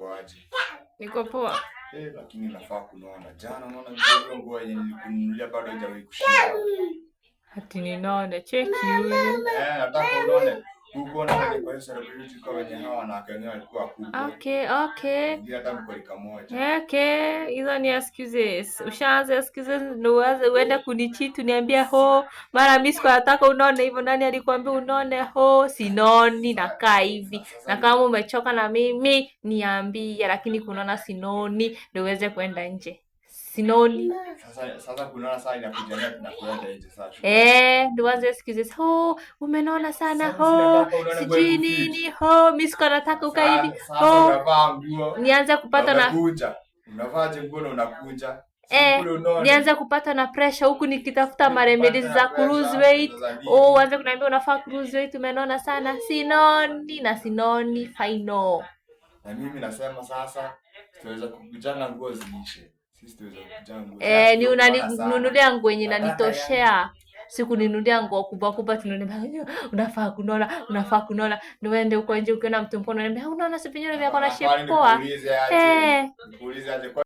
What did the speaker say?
uko aje? Niko poa. Lakini nafaa kunaona. Jana unaona hiyo nguo yenye nilikununulia bado haijawahi kushika. Ati ninaona cheki huyu. Nataka unaone. Huko na kwa hiyo celebrity kwa wenye hawa na Kenya alikuwa kubwa. Okay. Ndio hata mkolika moja. Okay, hizo ni excuses. Ushaanza excuses ndio uende kunicheat niambia mara mimi siko nataka unaone hivyo, nani alikwambia unaone sinoni nakaa hivi. Na kama umechoka na mimi niambie, lakini kunaona sinoni ndio uweze kwenda nje. Sinoni. Sasa kunaona saa inakuja na kuenda nje sasa. Ndio waanze excuses. Umenaona sana sijui nini mimi siko nataka ukae hivi. Nianze kupata na unavaaje nguo na unakunja. Nianze kupata na pressure huku nikitafuta maremedies za lose weight. Uanze kuniambia unafaa lose weight, umenaona sana. Sinoni final. Na mimi nasema sasa tutaweza kukujana nguo ziishe. Sisi tuweza kukujana nguo. Ni unaninunulia nguo yenye inanitoshea. Siku ninunulia nguo kubwa tunaniambia unafaa kunaona. Ndio uende uko nje ukiona mtu mkono unaniambia unaona sipinyole vyako na shape poa. Nikuulize aje.